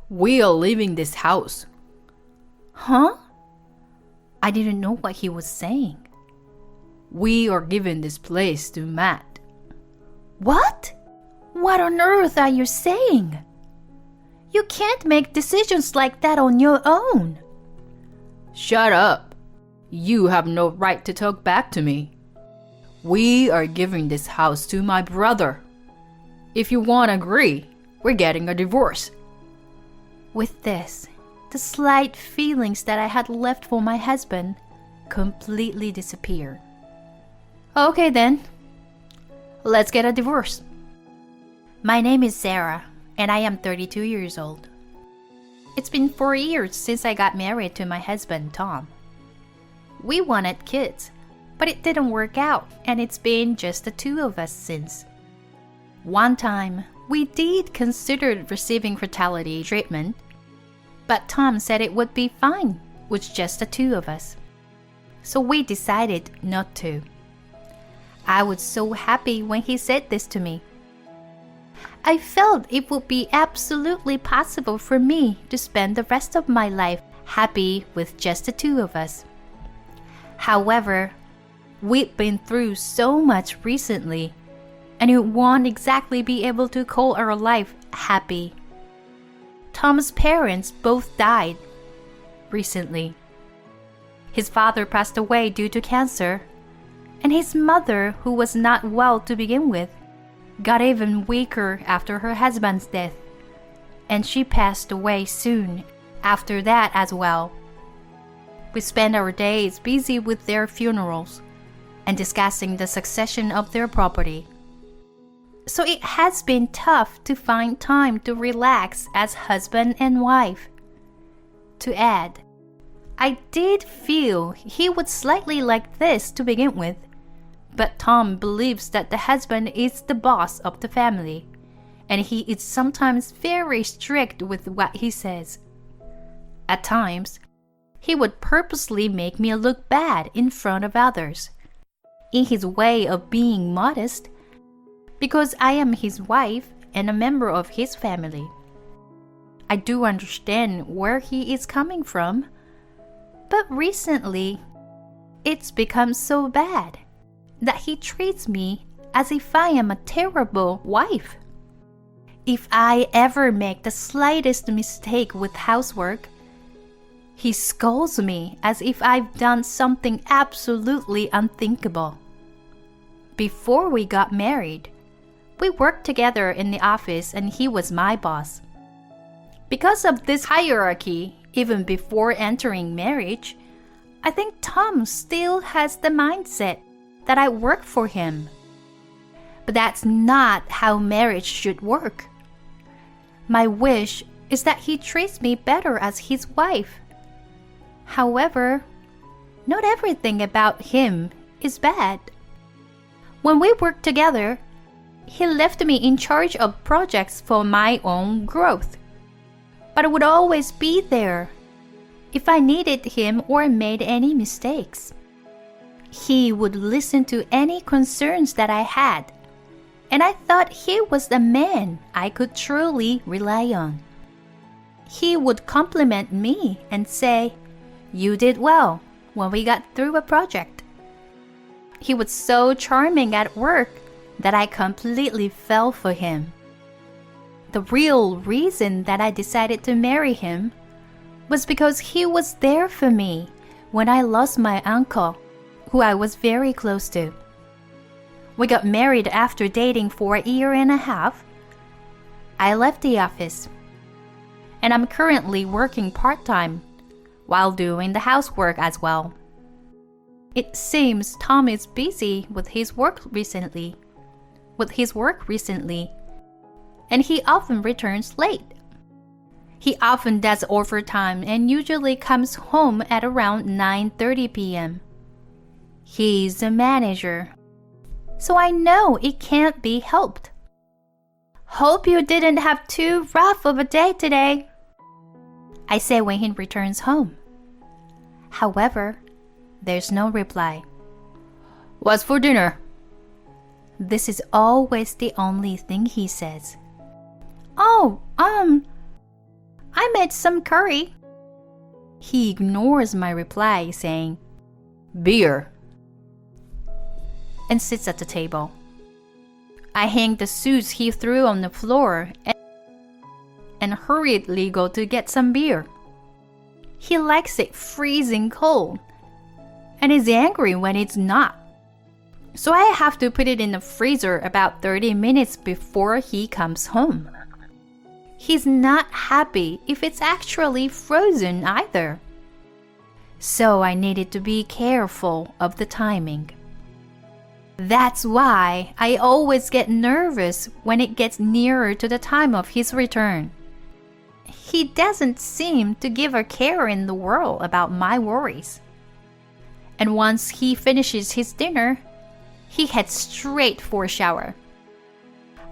We are leaving this house. Huh? I didn't know what he was saying. We are giving this place to Matt. What? What on earth are you saying? You can't make decisions like that on your own. Shut up. You have no right to talk back to me. We are giving this house to my brother. If you won't agree, we're getting a divorce. With this, the slight feelings that I had left for my husband completely disappeared. Okay then, let's get a divorce. My name is Sarah, and I am 32 years old. It's been 4 years since I got married to my husband, Tom. We wanted kids, but it didn't work out, and it's been just the two of us since. One time, we did consider receiving fertility treatment, but Tom said it would be fine with just the two of us. So we decided not to. I was so happy when he said this to me. I felt it would be absolutely possible for me to spend the rest of my life happy with just the two of us. However, we've been through so much recently, and it won't exactly be able to call our life happy. Tom's parents both died recently. His father passed away due to cancer, and his mother, who was not well to begin with, got even weaker after her husband's death, and she passed away soon after that as well. We spent our days busy with their funerals and discussing the succession of their property. So it has been tough to find time to relax as husband and wife. To add, I did feel he would slightly like this to begin with, but Tom believes that the husband is the boss of the family, and he is sometimes very strict with what he says. At times, he would purposely make me look bad in front of others, in his way of being modest, because I am his wife and a member of his family. I do understand where he is coming from, but recently, it's become so bad that he treats me as if I am a terrible wife. If I ever make the slightest mistake with housework, he scolds me as if I've done something absolutely unthinkable. Before we got married, we worked together in the office and he was my boss. Because of this hierarchy, even before entering marriage, I think Tom still has the mindset that I work for him. But that's not how marriage should work. My wish is that he treats me better as his wife. However, not everything about him is bad. When we worked together, he left me in charge of projects for my own growth. But I would always be there if I needed him or made any mistakes. He would listen to any concerns that I had, and I thought he was the man I could truly rely on. He would compliment me and say, "You did well," when we got through a project. He was so charming at work that I completely fell for him. The real reason that I decided to marry him was because he was there for me when I lost my uncle, who I was very close to. We got married after dating for a year and a half. I left the office, and I'm currently working part-time while doing the housework as well. It seems Tom is busy with his work recently, and he often returns late. He often does overtime and usually comes home at around 9:30 p.m. He's a manager, so I know it can't be helped. Hope you didn't have too rough of a day today, I say when he returns home. However, there's no reply. What's for dinner? This is always the only thing he says. I made some curry. He ignores my reply, saying, Beer. and sits at the table. I hang the suits he threw on the floor and hurriedly go to get some beer. He likes it freezing cold and is angry when it's not. So I have to put it in the freezer about 30 minutes before he comes home. He's not happy if it's actually frozen either. So I needed to be careful of the timing. That's why I always get nervous when it gets nearer to the time of his return. He doesn't seem to give a care in the world about my worries. And once he finishes his dinner, he heads straight for a shower.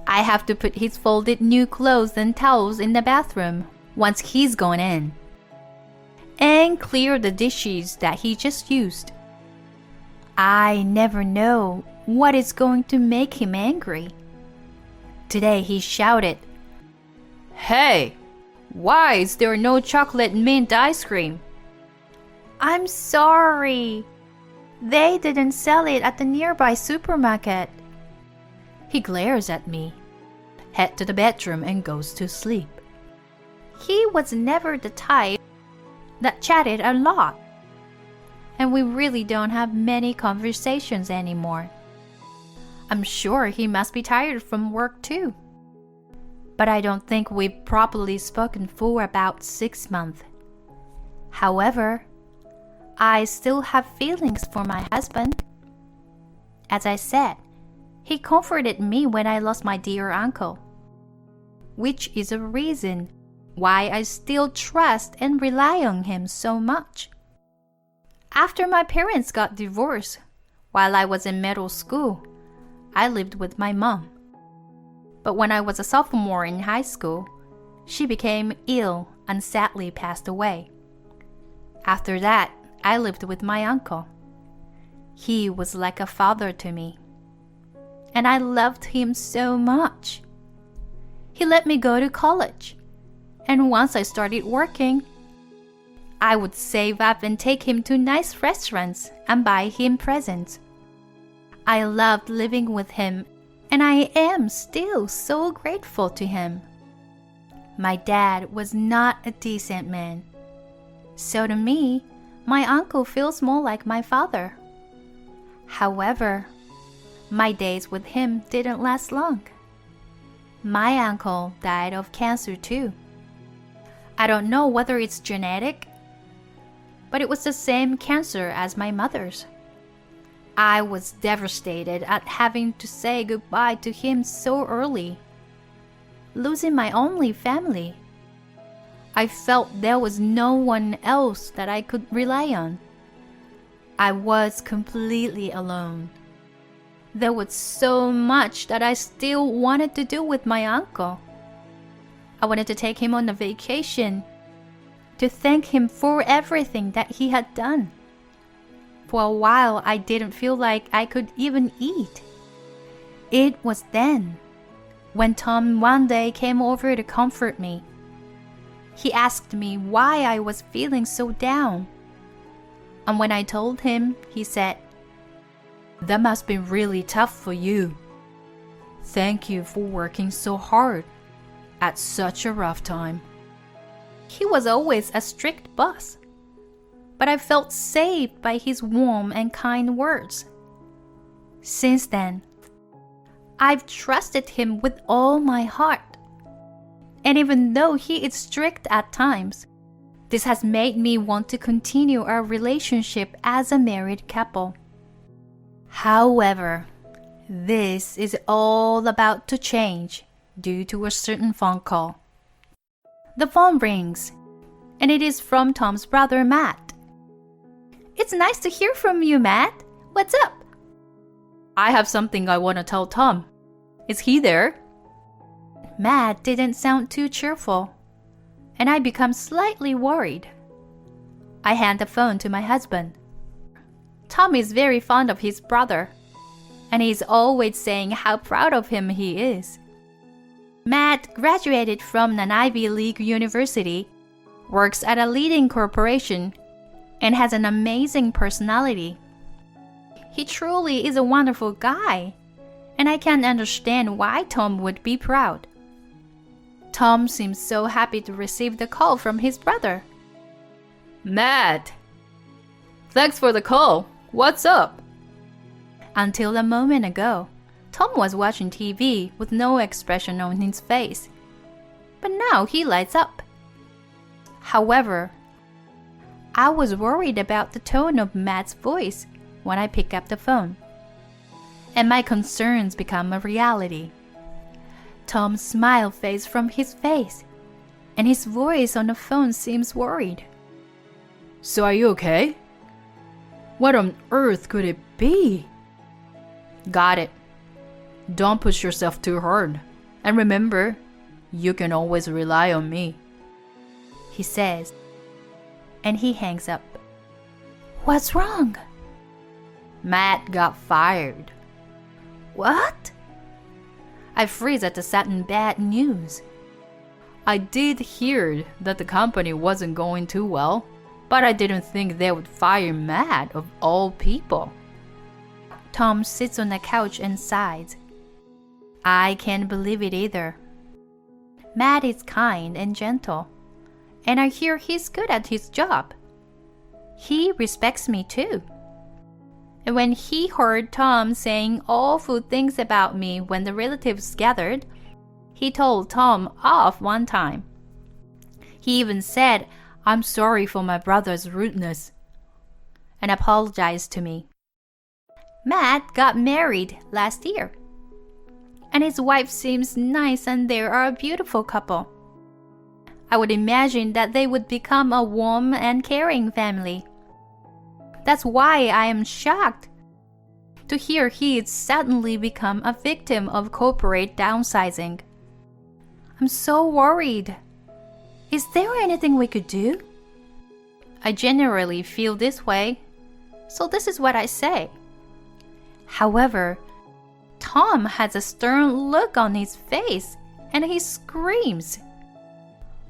I have to put his folded new clothes and towels in the bathroom once he's gone in, and clear the dishes that he just used. I never know what is going to make him angry. Today he shouted, Hey, why is there no chocolate mint ice cream? I'm sorry. They didn't sell it at the nearby supermarket. He glares at me, heads to the bedroom and goes to sleep. He was never the type that chatted a lot, and we really don't have many conversations anymore. I'm sure he must be tired from work too. But I don't think we've properly spoken for about 6 months. However, I still have feelings for my husband. As I said, he comforted me when I lost my dear uncle, which is a reason why I still trust and rely on him so much. After my parents got divorced, while I was in middle school, I lived with my mom. But when I was a sophomore in high school, she became ill and sadly passed away. After that, I lived with my uncle. He was like a father to me, and I loved him so much. He let me go to college, and once I started working, I would save up and take him to nice restaurants and buy him presents. I loved living with him, and I am still so grateful to him. My dad was not a decent man, so to me, my uncle feels more like my father. However, my days with him didn't last long. My uncle died of cancer too. I don't know whether it's genetic, but it was the same cancer as my mother's. I was devastated at having to say goodbye to him so early, losing my only family. I felt there was no one else that I could rely on. I was completely alone. There was so much that I still wanted to do with my uncle. I wanted to take him on a vacation, to thank him for everything that he had done. For a while, I didn't feel like I could even eat. It was then, when Tom one day came over to comfort me. He asked me why I was feeling so down. And when I told him, he said, That must be really tough for you. Thank you for working so hard at such a rough time. He was always a strict boss, but I felt saved by his warm and kind words. Since then, I've trusted him with all my heart. And even though he is strict at times, this has made me want to continue our relationship as a married couple. However, this is all about to change due to a certain phone call. The phone rings, and it is from Tom's brother, Matt. It's nice to hear from you, Matt. What's up? I have something I want to tell Tom. Is he there? Matt didn't sound too cheerful, and I become slightly worried. I hand the phone to my husband. Tom is very fond of his brother, and he's always saying how proud of him he is. Matt graduated from an Ivy League university works at a leading corporation, and has an amazing personality. He truly is a wonderful guy, and I can't understand why Tom would be proud. Tom seems so happy to receive the call from his brother. Matt! Thanks for the call. What's up? Until a moment ago, Tom was watching TV with no expression on his face. But now he lights up. However, I was worried about the tone of Matt's voice when I pick up the phone, and my concerns become a reality. Tom's smile fades from his face, and his voice on the phone seems worried. So are you okay? What on earth could it be? Got it. Don't push yourself too hard. And remember, you can always rely on me. He says, and he hangs up. What's wrong? Matt got fired. What? I freeze at the sudden bad news. I did hear that the company wasn't going too well, but I didn't think they would fire Matt of all people. Tom sits on the couch and sighs. I can't believe it either. Matt is kind and gentle, and I hear he's good at his job. He respects me too. And when he heard Tom saying awful things about me when the relatives gathered, he told Tom off one time. He even said, "I'm sorry for my brother's rudeness," and apologized to me. Matt got married last year, and his wife seems nice and they are a beautiful couple. I would imagine that they would become a warm and caring family. That's why I am shocked to hear he had suddenly become a victim of corporate downsizing. I'm so worried. Is there anything we could do? I generally feel this way, so this is what I say. However, Tom has a stern look on his face and he screams.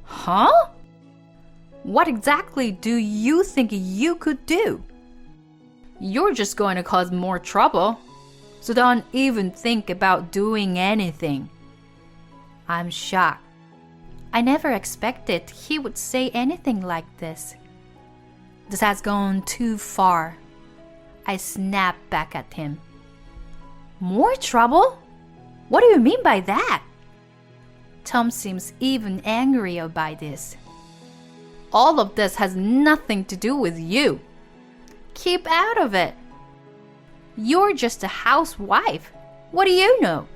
Huh? What exactly do you think you could do? You're just going to cause more trouble, so don't even think about doing anything. I'm shocked. I never expected he would say anything like this. This has gone too far. I snap back at him. More trouble? What do you mean by that? Tom seems even angrier by this. All of this has nothing to do with you. Keep out of it. You're just a housewife. What do you know?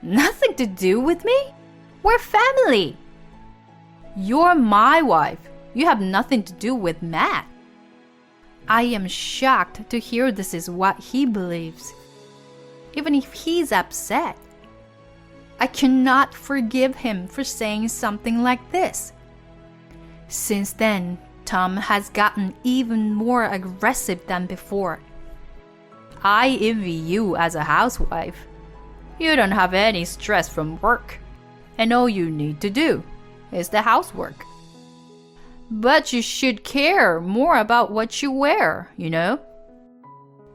Nothing to do with me? We're family. You're my wife. You have nothing to do with Matt. I am shocked to hear this is what he believes. Even if he's upset, I cannot forgive him for saying something like this. Since then, Tom has gotten even more aggressive than before. I envy you as a housewife. You don't have any stress from work, and all you need to do is the housework. But you should care more about what you wear, you know?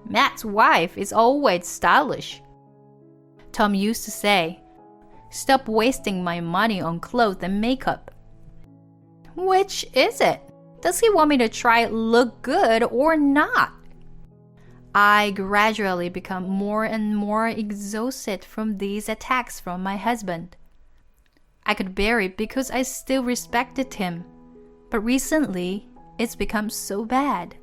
Matt's wife is always stylish. Tom used to say, "Stop wasting my money on clothes and makeup." Which is it? Does he want me to try look good or not? I gradually become more and more exhausted from these attacks from my husband. I could bear it because I still respected him, but recently it's become so bad.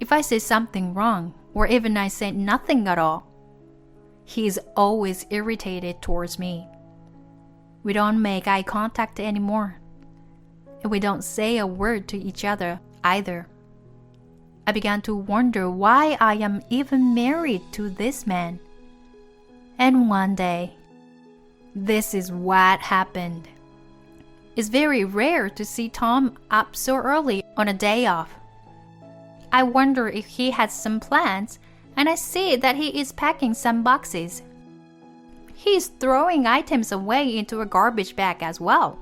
If I say something wrong, or even I say nothing at all, he is always irritated towards me. We don't make eye contact anymore, and we don't say a word to each other either. I began to wonder why I am even married to this man. And one day, this is what happened. It's very rare to see Tom up so early on a day off. I wonder if he has some plans, and I see that he is packing some boxes. He is throwing items away into a garbage bag as well.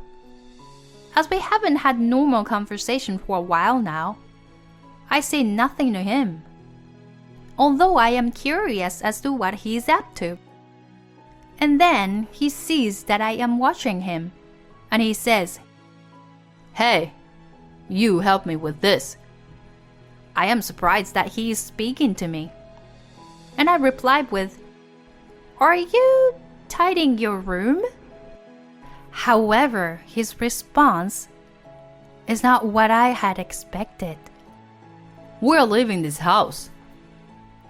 as we haven't had normal conversation for a while now. I say nothing to him, although I am curious as to what he is up to. And then he sees that I am watching him, and he says, Hey, you help me with this. I am surprised that he is speaking to me. And I replied with, Are you tidying your room? However, his response is not what I had expected. We're leaving this house.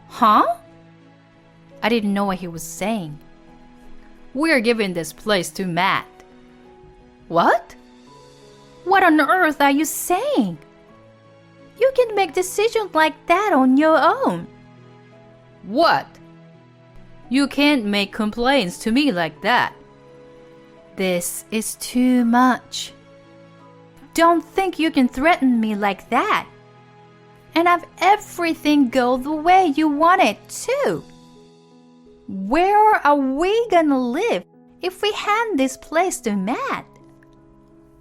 Huh? I didn't know what he was saying. We're giving this place to Matt. What? What on earth are you saying? You can make decisions like that on your own. What? You can't make complaints to me like that. This is too much. Don't think you can threaten me like that. And have everything go the way you want it too. Where are we gonna live if we hand this place to Matt?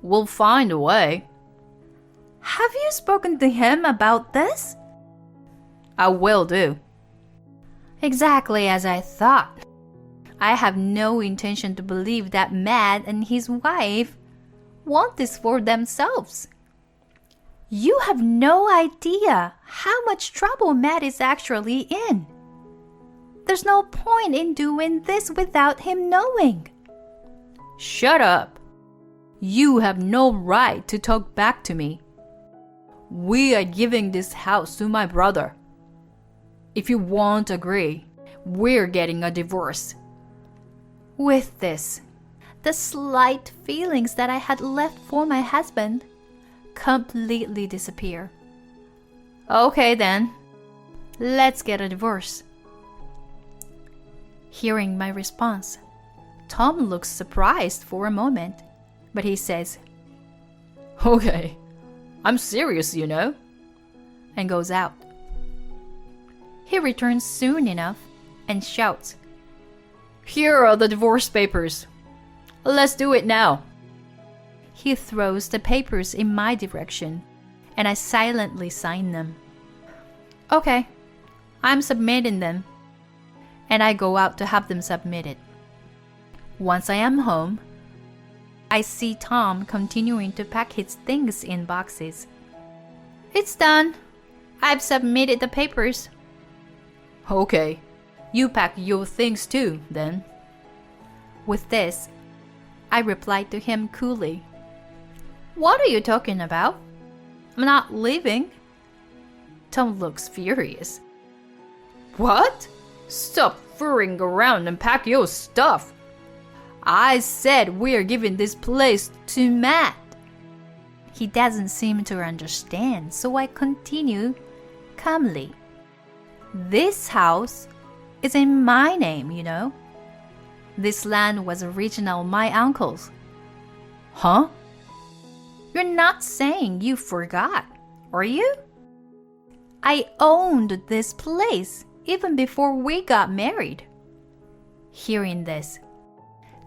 We'll find a way. Have you spoken to him about this? I will do. Exactly as I thought. I have no intention to believe that Matt and his wife want this for themselves. You have no idea how much trouble Matt is actually in. There's no point in doing this without him knowing. Shut up. You have no right to talk back to me. We are giving this house to my brother. If you won't agree, we're getting a divorce. With this, the slight feelings that I had left for my husband completely disappear. Okay then. Let's get a divorce. Hearing my response, Tom looks surprised for a moment, but he says, Okay, I'm serious, you know, and goes out. He returns soon enough and shouts, Here are the divorce papers. Let's do it now. He throws the papers in my direction, and I silently sign them. Okay, I'm submitting them, and I go out to have them submitted. Once I am home, I see Tom continuing to pack his things in boxes. It's done. I've submitted the papers. Okay, you pack your things too, then. With this, I replied to him coolly. What are you talking about? I'm not leaving. Tom looks furious. What? Stop fooling around and pack your stuff. I said we're giving this place to Matt. He doesn't seem to understand, so I continue calmly. This house is in my name, you know. This land was originally my uncle's. Huh? You're not saying you forgot, are you? I owned this place even before we got married. Hearing this,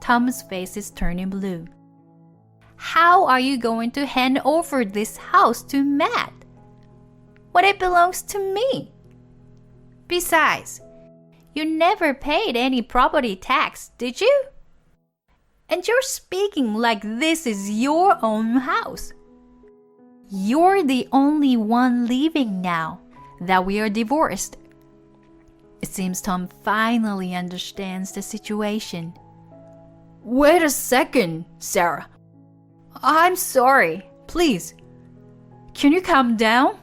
Tom's face is turning blue. How are you going to hand over this house to Matt when it belongs to me? Besides, you never paid any property tax, did you? And you're speaking like this is your own house. You're the only one leaving now that we are divorced. It seems Tom finally understands the situation. Wait a second, Sarah. I'm sorry. Please, can you calm down?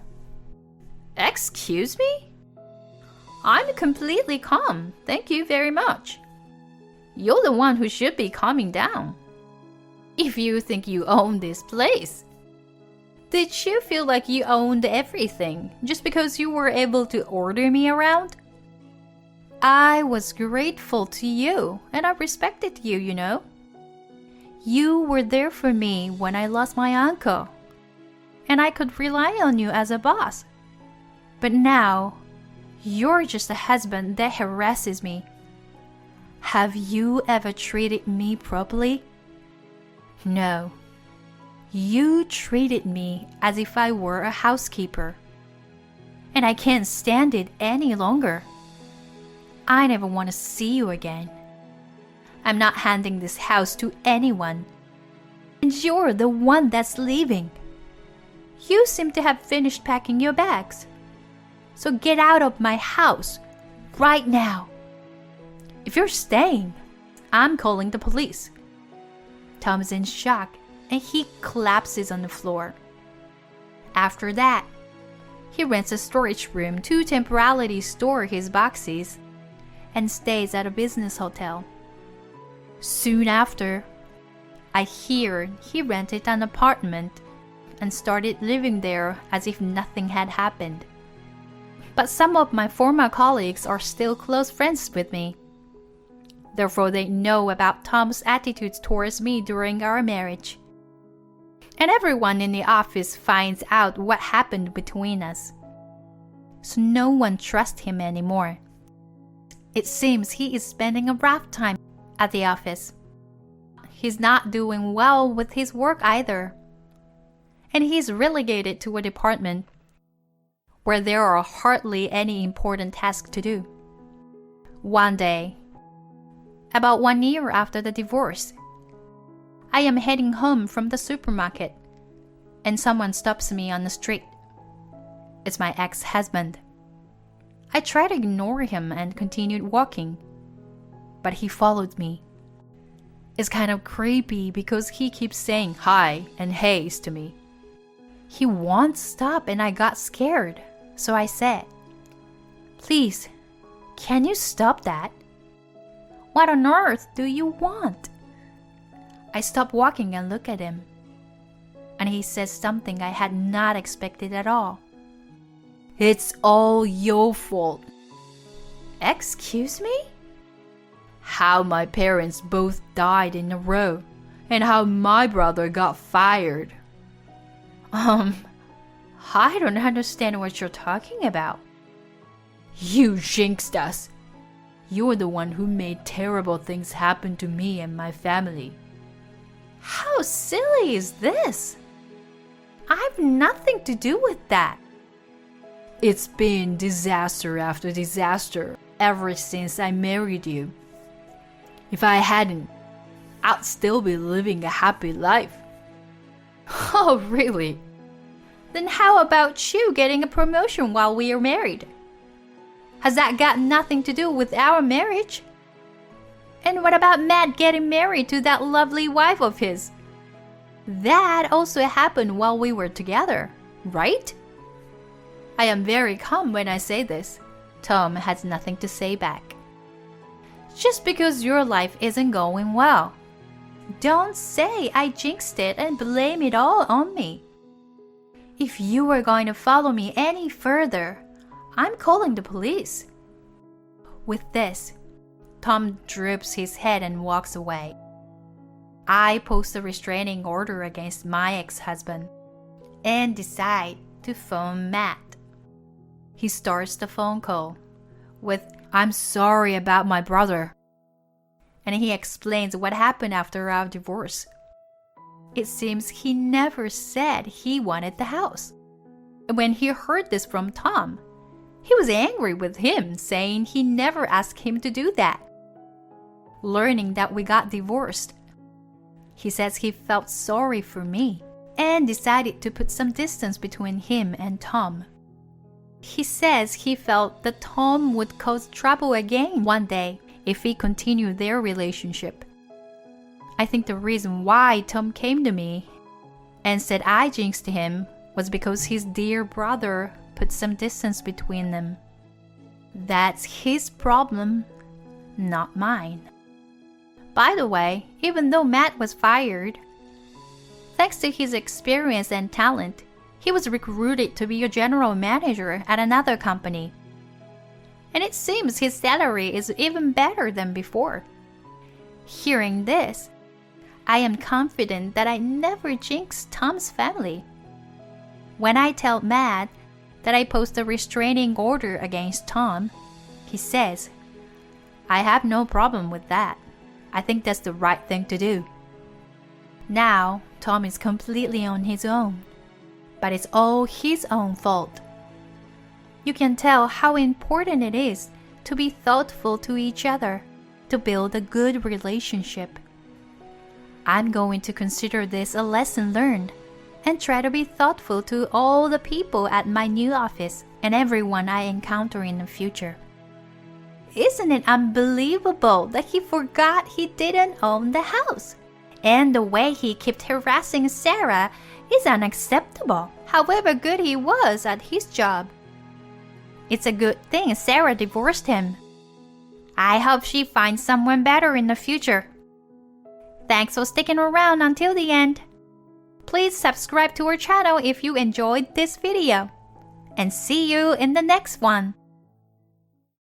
Excuse me? I'm completely calm, thank you very much. You're the one who should be calming down. If you think you own this place. Did you feel like you owned everything just because you were able to order me around? I was grateful to you and I respected you, you know. You were there for me when I lost my uncle, and I could rely on you as a boss. But now, you're just a husband that harasses me. Have you ever treated me properly? No. You treated me as if I were a housekeeper. And I can't stand it any longer. I never want to see you again. I'm not handing this house to anyone. And you're the one that's leaving. You seem to have finished packing your bags. So get out of my house right now. If you're staying, I'm calling the police. Tom is in shock and he collapses on the floor. After that, he rents a storage room to temporarily store his boxes and stays at a business hotel. Soon after, I hear he rented an apartment and started living there as if nothing had happened. But some of my former colleagues are still close friends with me. Therefore, they know about Tom's attitudes towards me during our marriage. And everyone in the office finds out what happened between us. So no one trusts him anymore. It seems he is spending a rough time at the office. He's not doing well with his work either. And he's relegated to a department where there are hardly any important tasks to do. One day, about 1 year after the divorce, I am heading home from the supermarket and someone stops me on the street. It's my ex-husband. I tried to ignore him and continued walking, but he followed me. It's kind of creepy because he keeps saying hi and heys to me. He won't stop and I got scared, so I said, "Please, can you stop that? What on earth do you want?" I stop walking and look at him, and he says something I had not expected at all. "It's all your fault." Excuse me? How my parents both died in a row, and how my brother got fired. I don't understand what you're talking about. You jinxed us. You're the one who made terrible things happen to me and my family. How silly is this? I've nothing to do with that. It's been disaster after disaster ever since I married you. If I hadn't, I'd still be living a happy life. Oh, really? Then how about you getting a promotion while we are married? Has that got nothing to do with our marriage? And what about Matt getting married to that lovely wife of his? That also happened while we were together, right? I am very calm when I say this. Tom has nothing to say back. Just because your life isn't going well, don't say I jinxed it and blame it all on me. If you are going to follow me any further, I'm calling the police. With this, Tom droops his head and walks away. I post a restraining order against my ex-husband and decide to phone Matt. He starts the phone call with, "I'm sorry about my brother." And he explains what happened after our divorce. It seems he never said he wanted the house. When he heard this from Tom, he was angry with him, saying he never asked him to do that. Learning that we got divorced, he says he felt sorry for me and decided to put some distance between him and Tom. He says he felt that Tom would cause trouble again one day if he continued their relationship. I think the reason why Tom came to me and said I jinxed him was because his dear brother put some distance between them. That's his problem, not mine. By the way, even though Matt was fired, thanks to his experience and talent, he was recruited to be a general manager at another company. And it seems his salary is even better than before. Hearing this, I am confident that I never jinxed Tom's family. When I tell Matt that I post a restraining order against Tom, he says, "I have no problem with that. I think that's the right thing to do." Now, Tom is completely on his own, but it's all his own fault. You can tell how important it is to be thoughtful to each other to build a good relationship. I'm going to consider this a lesson learned and try to be thoughtful to all the people at my new office and everyone I encounter in the future. Isn't it unbelievable that he forgot he didn't own the house? And the way he kept harassing Sarah is unacceptable, however good he was at his job. It's a good thing Sarah divorced him. I hope she finds someone better in the future. Thanks for sticking around until the end. Please subscribe to our channel if you enjoyed this video. And see you in the next one.